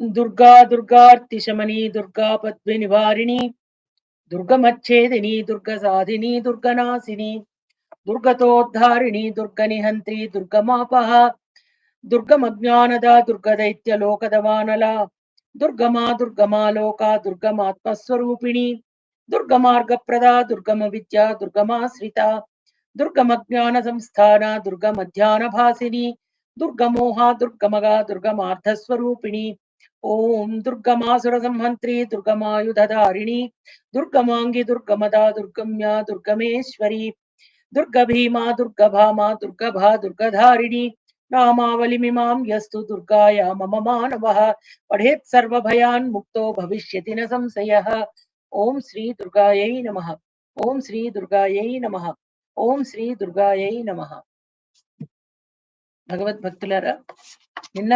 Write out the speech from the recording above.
దుర్గా దుర్గార్తిశమని దుర్గా పద్మి నివారిణి దుర్గమచ్ఛేదిని దుర్గసాధిని దుర్గనాశిని దుర్గతోద్ధారిణి దుర్గనిహంత్రి దుర్గమాపహ దుర్గమజ్ఞానద దుర్గదైత్యలోకదవానల దుర్గమా దుర్గమాలోక దుర్గమాత్మస్వరూపిణి దుర్గమార్గప్రద దుర్గమ విద్యా దుర్గమాశ్రిత దుర్గమజ్ఞాన సంస్థాన దుర్గమధ్యాన భాసిని దుర్గమోహ దుర్గమగా దుర్గమార్థస్వరూపిణి ఓం దుర్గమాసుర సంహంత్రి దుర్గమాయుధారిణి దుర్గమాంగి దుర్గమదా దుర్గమ్య దుర్గమేశ్వరి దుర్గభీమా దుర్గభామా దుర్గభా దుర్గధారిణి నామావళిమిమాం యస్తు దుర్గాయ మమ మానవః పఠేత్ సర్వభయాన్ ముక్తో భవిష్యతి న సంశయః. ఓం శ్రీ దుర్గాయై నమః. ఓం శ్రీ దుర్గాయై నమః. ఓం శ్రీ దుర్గాయై నమః. భగవద్భక్తులారా, నిన్న